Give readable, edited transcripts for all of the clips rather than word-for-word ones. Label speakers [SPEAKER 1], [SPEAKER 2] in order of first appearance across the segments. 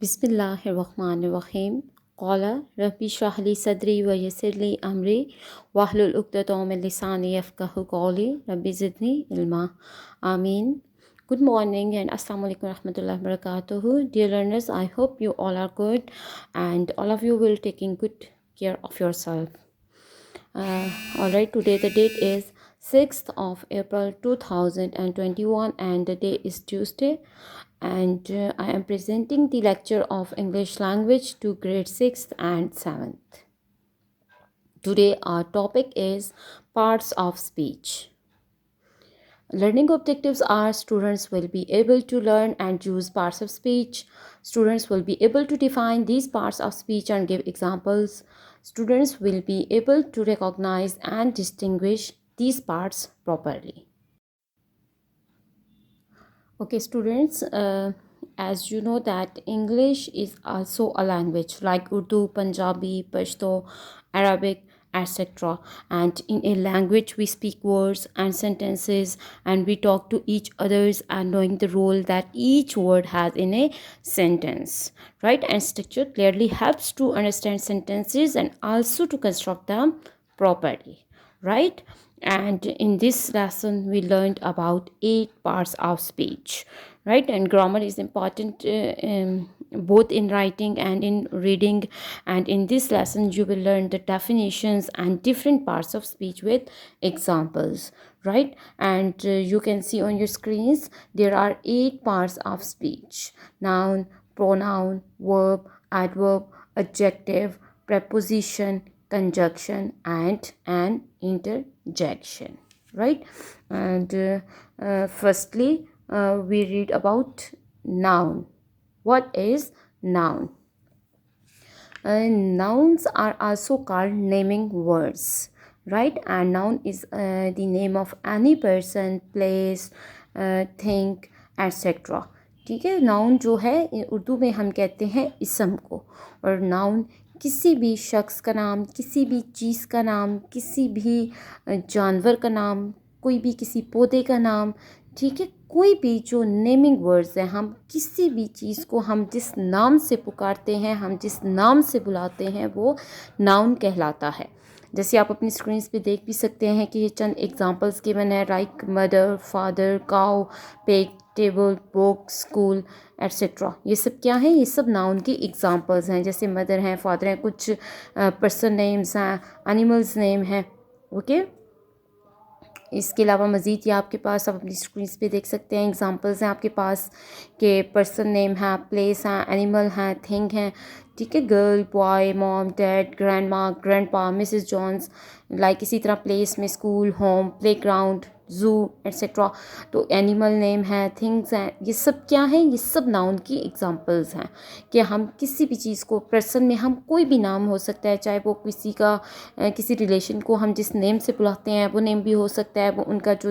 [SPEAKER 1] बिस्मिल्लाहिर्रहमानिर्रहीम क़ाला रब्बी इश्रह ली सदरी व यस्सिर ली अमरी वहलुल उक़दतम मिन लिसानी यफ़क़हू क़ौली रब्बी ज़िदनी इल्मा आमीन. Good morning and Assalamu alaikum warahmatullahi wabarakatuh. Dear learners, I hope you all are good and all of you will taking good care of yourself. Alright, today the date is 6th of April 2021 and the day is Tuesday, and I am presenting the lecture of English language to grade 6th and 7th. Today our topic is parts of speech. Learning objectives are students will be able to learn and use parts of speech. Students will be able to define these parts of speech and give examples. Students will be able to recognize and distinguish these parts properly. Okay, students, as you know that English is also a language like Urdu, Punjabi, Pashto, Arabic, etc. And in a language we speak words and sentences and we talk to each others and knowing the role that each word has in a sentence, right? And structure clearly helps to understand sentences and also to construct them properly, right? And in this lesson we learned about 8 parts of speech, right? And grammar is important both in writing and in reading, and in this lesson you will learn the definitions and different parts of speech with examples, right? And you can see on your screens there are 8 parts of speech: noun, pronoun, verb, adverb, adjective, preposition, conjunction, and an interjection, right? And firstly we read about noun. What is noun? Nouns are also called naming words, right? And noun is the name of any person, place, thing, etc. ठीक है. Noun जो है उर्दू में हम कहते हैं इसम को, और नाउन किसी भी शख्स का नाम, किसी भी चीज़ का नाम, किसी भी जानवर का नाम, कोई भी किसी पौधे का नाम, ठीक है. कोई भी जो नेमिंग वर्ड्स हैं, हम किसी भी चीज़ को हम जिस नाम से पुकारते हैं, हम जिस नाम से बुलाते हैं, वो नाउन कहलाता है. जैसे आप अपनी स्क्रीन पे देख भी सकते हैं कि ये चंद एग्जांपल्स गिवन है, like mother, father, cow, peg, table, book, school, etcetera. ये सब क्या है? ये सब नाउन की एग्जांपल्स हैं. जैसे मदर हैं, फादर हैं, कुछ पर्सन नेम्स हैं, एनिमल्स नेम हैं. ओके. इसके अलावा मज़ीद ये आपके पास, आप अपनी स्क्रीन पे देख सकते हैं, एग्जांपल्स हैं आपके पास के पर्सन नेम हैं, प्लेस हैं, एनिमल हैं, थिंग हैं, ठीक है. Girl, boy, mom, dad, grand माँ, ग्रैंड पा, मिसेस जॉन्स, लाइक इसी तरह प्लेस में school, home, play ground, zoo, etcetera. तो एनिमल नेम है, थिंग्स हैं, ये सब क्या हैं? ये सब नाउन की एग्जांपल्स हैं कि हम किसी भी चीज़ को, पर्सन में हम कोई भी नाम हो सकता है, चाहे वो किसी का किसी रिलेशन को हम जिस नेम से बुलाते हैं वो नेम भी हो सकता है, वो उनका जो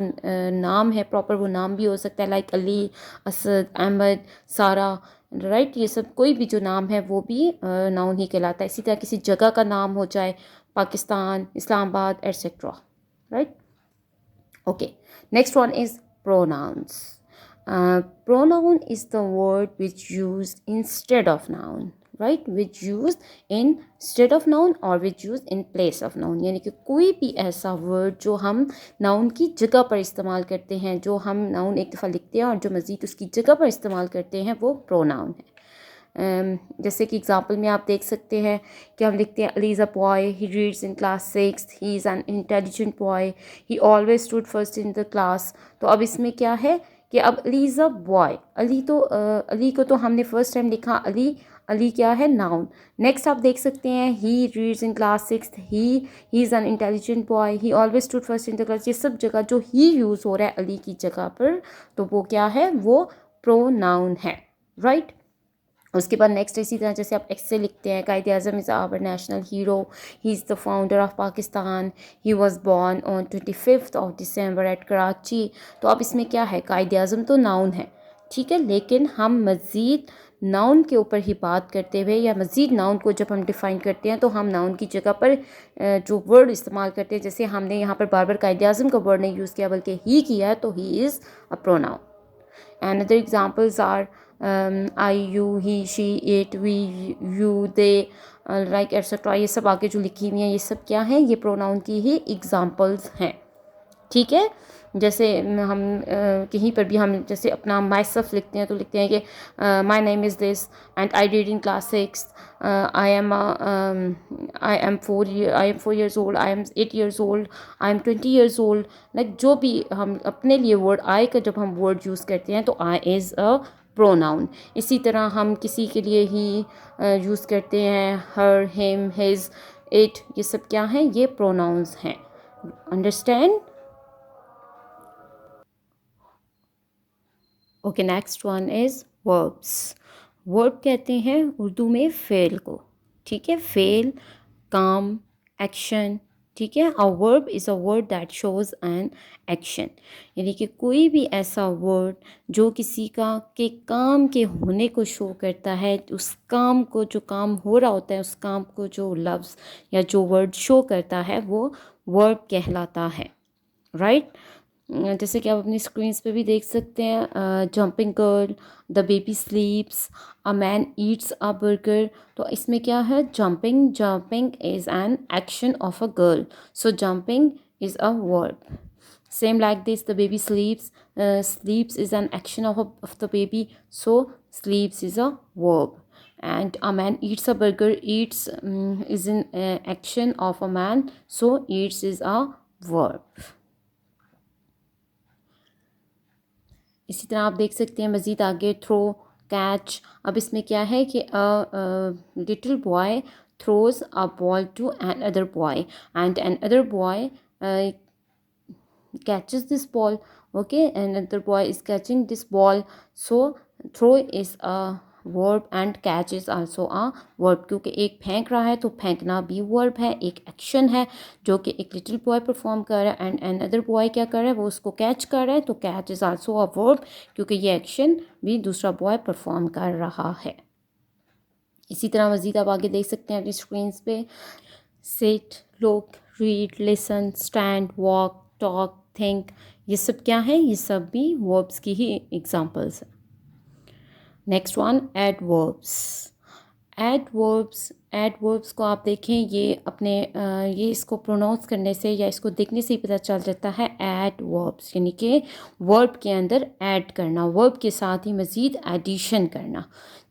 [SPEAKER 1] नाम है प्रॉपर वो नाम भी हो सकता है, लाइक अली, असद, अहमद, सारा, राइट. ये सब कोई भी जो नाम है वो भी नाउन ही कहलाता है. इसी तरह किसी जगह का नाम हो, चाहे Pakistan, Islamabad, etcetera, right. Okay, next one is pronouns. Pronoun is the word which used instead of noun, right? Which used instead of noun or which used in place of noun. यानी कि कोई भी ऐसा word जो हम noun की जगह पर इस्तेमाल करते हैं, जो हम noun एक दफ़ा लिखते हैं और जो मज़ीद उसकी जगह पर इस्तेमाल करते हैं, वो pronoun है. जैसे कि एग्जांपल में आप देख सकते हैं कि हम लिखते हैं Ali is a boy, he reads in class 6th, he is an intelligent boy, he always stood first in the class. तो अब इसमें क्या है कि अब Ali is a boy, Ali को तो हमने फर्स्ट टाइम लिखा अली. अली क्या है? नाउन. नेक्स्ट आप देख सकते हैं he reads in class 6th, he is an intelligent boy, he always stood first in the class. ये सब जगह जो ही यूज़ हो रहा है अली की जगह पर, तो वो क्या है? वो प्रोनाउन है, राइट. उसके बाद नेक्स्ट इसी तरह जैसे आप एक्स से लिखते हैं, Quaid Azam is our national hero, he is the founder of Pakistan, he was born on 25th of December at Karachi. तो अब इसमें क्या है? कायद आज़म तो नाउन है, ठीक है, लेकिन हम मज़ीद नाउन के ऊपर ही बात करते हुए, या मज़ीद नाउन को जब हम डिफ़ाइन करते हैं तो हम नाउन की जगह पर जो वर्ड इस्तेमाल करते हैं, जैसे हमने यहाँ पर बार बार कायद आज़म का वर्ड नहीं यूज़ किया बल्कि ही किया, तो he is a pronoun. Another examples are I, you, he, she, it, we, you, they, like etcetera, ये सब आगे जो लिखी हुई हैं ये सब क्या हैं, ये प्रोनाउन की ही एग्जांपल्स हैं। ठीक है। जैसे हम कहीं पर भी हम जैसे अपना माई सेल्फ लिखते हैं तो लिखते हैं कि my name is this and I read in class 6, I am 4 years old, I am 8 years old, I am 20 years old। Like जो भी हम अपने लिए वर्ड आई का जब हम वर्ड यूज़ करते हैं तो आई इज़ अ प्रोनाउन। इसी तरह हम किसी के लिए ही यूज़ करते हैं हर, हिम, हिज, इट, ये सब क्या हैं, ये प्रोनाउंस हैं। Understand? Okay, next one is verbs. Verb कहते हैं उर्दू में फ़ेल को। ठीक है, फ़ेल, काम, एक्शन। ठीक है, a verb is a word that shows an action, यानी कि कोई भी ऐसा वर्ड जो किसी का के काम के होने को शो करता है, उस काम को, जो काम हो रहा होता है उस काम को जो लफ्ज़ या जो वर्ड शो करता है वो वर्ब कहलाता है। राइट? जैसे कि आप अपनी स्क्रीन्स पे भी देख सकते हैं, jumping girl, the baby स्लीप्स, a man Yeats a burger. तो इसमें क्या है, jumping, jumping is an action of a girl, so jumping is a verb. Same like this, the baby sleeps. Sleeps is an action of the baby, so sleeps is a verb. And a man eats a burger. Eats is an action of a man, so eats is a verb. इसी तरह आप देख सकते हैं मज़ीद आगे, throw, catch. अब इसमें क्या है कि little boy throws a ball to an other boy and an other boy catches this ball. Okay, another boy is catching this ball, so throw is a verb and catch is also a verb, क्योंकि एक फेंक रहा है तो फेंकना भी verb है, एक एक्शन है जो कि एक लिटिल बॉय परफॉर्म कर रहा है, एंड अनदर बॉय क्या कर रहा है, वो उसको कैच कर रहा है, तो catch is also a verb, क्योंकि ये एक्शन भी दूसरा बॉय परफॉर्म कर रहा है। इसी तरह मज़ीद आप आगे देख सकते हैं अपनी स्क्रीन्स पे, sit, look, read, listen, stand, walk, talk, think, ये सब क्या है, ये सब भी वर्ब्स की ही एग्जांपल्स हैं। Next one, adverbs. Adverbs, adverbs को आप देखें, ये अपने ये इसको प्रोनाउंस करने से या इसको देखने से ही पता चल जाता है, एडवर्ब्स यानी कि वर्ब के अंदर ऐड करना, वर्ब के साथ ही मज़ीद एडिशन करना।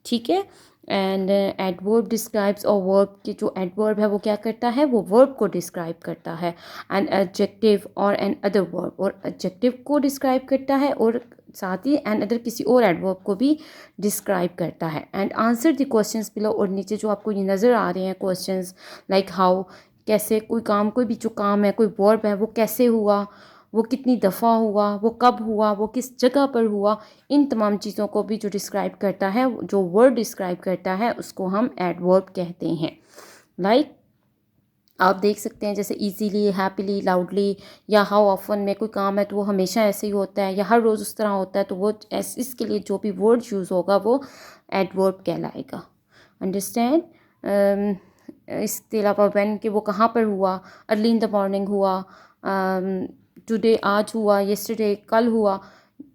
[SPEAKER 1] ठीक है, एंड एडवर्ब डिस्क्राइब्स, और वर्ब के जो एडवर्ब है वो क्या करता है, वो वर्ब को डिस्क्राइब करता है। एंड एडजेक्टिव और एन अदर वर्ब, और एडजेक्टिव को डिस्क्राइब करता है और साथ ही एंड अदर किसी और एडवर्ब को भी डिस्क्राइब करता है। And answer the questions below, और नीचे जो आपको ये नज़र आ रहे हैं क्वेश्चंस, लाइक हाउ, कैसे, कोई काम, कोई भी जो काम है, कोई वर्ब है, वो कैसे हुआ, वो कितनी दफ़ा हुआ, वो कब हुआ, वो किस जगह पर हुआ, इन तमाम चीज़ों को भी जो डिस्क्राइब करता है, जो वर्ड डिस्क्राइब करता है, उसको हम एडवर्ब कहते हैं। लाइक आप देख सकते हैं जैसे इजीली, हैप्पीली, लाउडली, या हाउ ऑफन में कोई काम है तो वो हमेशा ऐसे ही होता है, या हर रोज़ उस तरह होता है, तो वो इसके लिए जो भी वर्ड यूज़ होगा वो एडवर्ब कहलाएगा। अंडरस्टैंड? इसके अलावा व्हेन के वो कहाँ पर हुआ, अर्ली इन द मॉर्निंग हुआ, टुडे आज हुआ, येस्टरडे कल हुआ।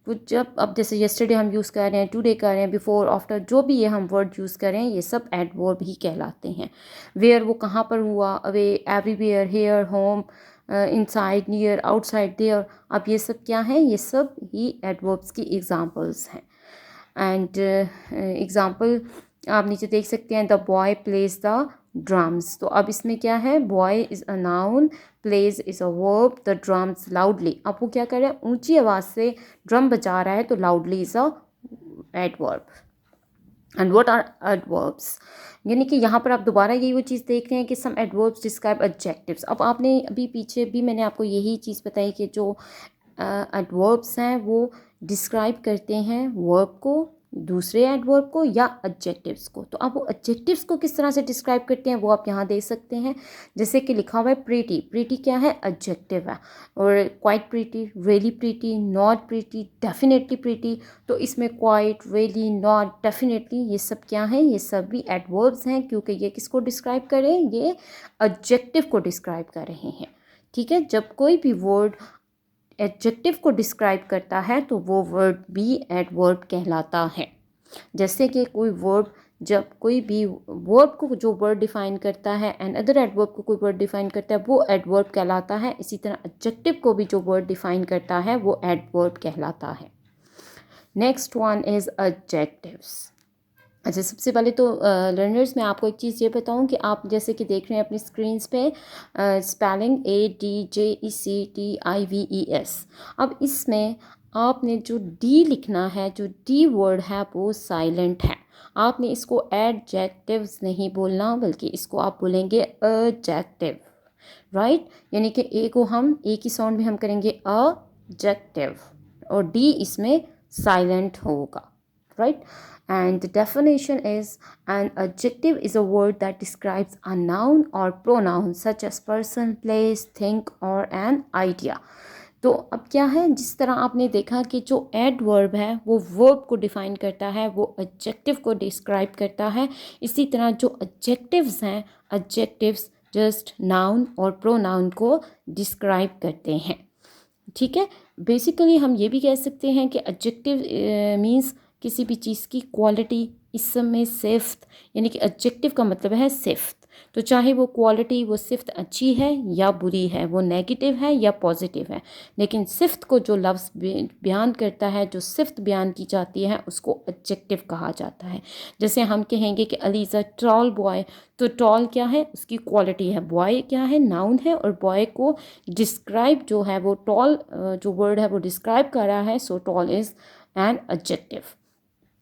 [SPEAKER 1] कुछ जब अब जैसे येस्टरडे हम यूज़ कर रहे हैं, टुडे कर रहे हैं, बिफोर, आफ्टर, जो भी ये हम वर्ड यूज़ करें ये सब एडवर्ब ही कहलाते हैं। वेयर, वो कहाँ पर हुआ, away, everywhere, here, home, inside, near, outside, there. अब ये सब क्या हैं, ये सब ही एडवर्ब्स की एग्जांपल्स हैं। एंड एग्जांपल आप नीचे देख सकते हैं, the boy plays the drums. तो अब इसमें क्या है, boy is a noun, plays is a verb, the drums loudly. अब वो क्या कर रहा है, ऊंची आवाज़ से ड्रम बजा रहा है, तो loudly is a adverb. And what are adverbs, यानी कि यहाँ पर आप दोबारा यही वो चीज़ देख रहे हैं कि सम एडवर्ब्स डिस्क्राइब एडजेक्टिव्स। अब आपने अभी पीछे भी मैंने आपको यही चीज़ बताई कि जो एडवर्ब्स हैं वो डिस्क्राइब करते हैं वर्ब को, दूसरे एडवर्ब को या एडजेक्टिव्स को। तो अब वो एडजेक्टिव्स को किस तरह से डिस्क्राइब करते हैं वो आप यहाँ देख सकते हैं। जैसे कि लिखा हुआ है प्रीटी, प्रीटी क्या है, एडजेक्टिव है। और quite pretty, really pretty, not pretty, definitely pretty. तो इसमें क्वाइट, रियली, नॉट, डेफिनेटली, ये सब क्या हैं, ये सब भी एडवर्ब्स हैं, क्योंकि ये किसको डिस्क्राइब कर रहे हैं, ये एडजेक्टिव को डिस्क्राइब कर रहे हैं। ठीक है, जब कोई भी वर्ड एडजेक्टिव को डिस्क्राइब करता है तो वो वर्ड भी एडवर्ब कहलाता है। जैसे कि कोई वर्ब, जब कोई भी वर्ब को जो वर्ड डिफाइन करता है एंड अदर एडवर्ब को कोई वर्ड डिफाइन करता है वो एडवर्ब कहलाता है। इसी तरह एडजेक्टिव को भी जो वर्ड डिफाइन करता है वो एडवर्ब कहलाता है। Next one is adjectives. अच्छा, सबसे पहले तो लर्नर्स मैं आपको एक चीज़ ये बताऊं कि आप जैसे कि देख रहे हैं अपनी स्क्रीन्स पे स्पेलिंग ADJECTIVES। अब इसमें आपने जो डी लिखना है, जो डी वर्ड है वो साइलेंट है। आपने इसको एडजेक्टिव्स नहीं बोलना, बल्कि इसको आप बोलेंगे एडजेक्टिव, राइट। यानी कि ए को हम ए की साउंड में हम करेंगे एडजेक्टिव और डी इसमें साइलेंट होगा, right. And the definition is, an adjective is a word that describes a noun or pronoun such as person, place, thing or an idea। तो अब क्या है, जिस तरह आपने देखा कि जो एडवर्ब है वो वर्ब को डिफाइन करता है, वो एडजेक्टिव को डिस्क्राइब करता है। इसी तरह जो एडजेक्टिव्स हैं, एडजेक्टिव्स जस्ट नाउन और प्रोनाउन को डिस्क्राइब करते हैं, ठीक है। बेसिकली हम ये भी कह सकते हैं कि एडजेक्टिव मीन्स किसी भी चीज़ की क्वालिटी, इसम में सिफ्त, यानी कि एडजेक्टिव का मतलब है सिफ्त। तो चाहे वो क्वालिटी, वो सिफ्त अच्छी है या बुरी है, वो नेगेटिव है या पॉजिटिव है, लेकिन सिफ्त को जो लफ्ज़ बयान करता है, जो सिफ्त बयान की जाती है, उसको एडजेक्टिव कहा जाता है। जैसे हम कहेंगे कि Ali is a tall boy, तो टॉल क्या है, उसकी क्वालिटी है। बॉय क्या है, नाउन है, और बॉय को डिस्क्राइब जो है वो टॉल जो वर्ड है वो डिस्क्राइब कर रहा है, so tall is an adjective.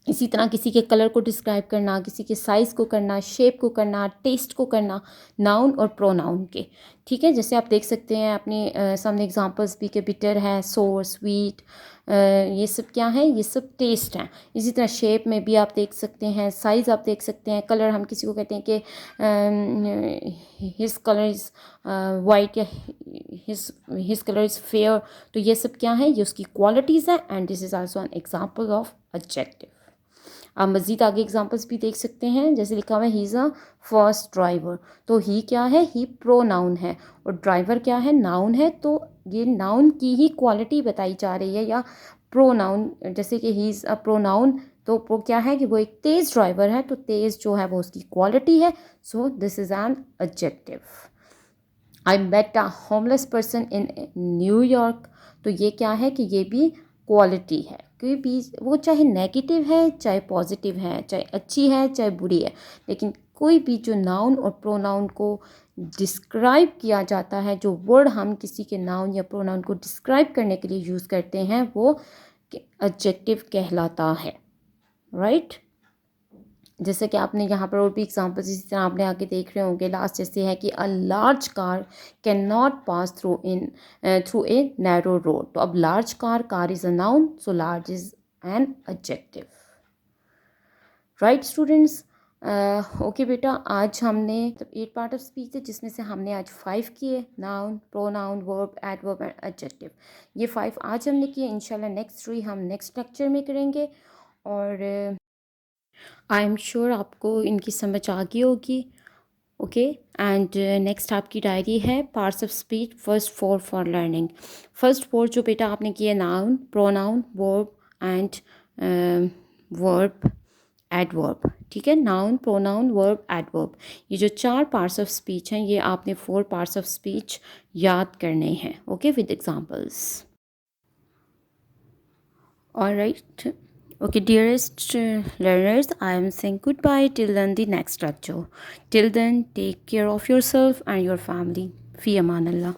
[SPEAKER 1] इसी तरह किसी के कलर को डिस्क्राइब करना, किसी के साइज़ को करना, शेप को करना, टेस्ट को करना, नाउन और प्रोनाउन के, ठीक है। जैसे आप देख सकते हैं अपने सामने एग्जांपल्स भी के बिटर है, सोर, स्वीट, ये सब क्या है, ये सब टेस्ट हैं। इसी तरह शेप में भी आप देख सकते हैं, साइज़ आप देख सकते हैं, कलर हम किसी को कहते हैं कि हिज कलर इज़ वाइट या हिज कलर इज़ फेयर, तो ये सब क्या है, ये उसकी क्वालिटीज़ हैं and this is also an example of adjective. आप मज़ीद आगे एग्जांपल्स भी देख सकते हैं, जैसे लिखा हुआ है ही इज़ अ फर्स्ट ड्राइवर, तो ही क्या है, ही प्रोनाउन है और ड्राइवर क्या है, नाउन है। तो ये नाउन की ही क्वालिटी बताई जा रही है, या प्रोनाउन, जैसे कि ही इज़ अ प्रोनाउन, तो वो क्या है कि वो एक तेज़ ड्राइवर है, तो तेज़ जो है वो उसकी क्वालिटी है, so this is an adjective. I met a homeless person in New York, तो ये क्या है कि ये भी क्वालिटी है, कोई भी वो चाहे नेगेटिव है चाहे पॉजिटिव है, चाहे अच्छी है चाहे बुरी है, लेकिन कोई भी जो नाउन और प्रोनाउन को डिस्क्राइब किया जाता है, जो वर्ड हम किसी के नाउन या प्रोनाउन को डिस्क्राइब करने के लिए यूज़ करते हैं, वो एडजेक्टिव कहलाता है, राइट। जैसे कि आपने यहाँ पर और भी एग्जांपल्स इसी तरह आपने आगे देख रहे होंगे। लास्ट जैसे है कि a large car can not pass through a narrow road, तो अब large car is a noun, so large is an adjective, right students. Okay बेटा, आज हमने 8 पार्ट ऑफ स्पीच है, जिसमें से हमने आज 5 किए, noun, pronoun, verb, adverb and adjective. ये 5 आज हमने किए, इंशाल्लाह नेक्स्ट 3 हम नेक्स्ट लेक्चर में करेंगे। और आई एम श्योर आपको इनकी समझ आ गई होगी। ओके, एंड नेक्स्ट आपकी डायरी है parts of speech first 4 for learning. First 4 जो बेटा आपने किए, noun, pronoun, verb and verb, adverb, ठीक है। नाउन, प्रोनाउन, वर्ब, एडवर्ब, ये जो 4 पार्ट्स ऑफ स्पीच हैं, ये आपने 4 पार्ट्स ऑफ स्पीच याद करने हैं, okay, with examples. Alright. Okay, dearest learners, I am saying goodbye till then the next lecture. Till then, take care of yourself and your family. Fi Aman Allah.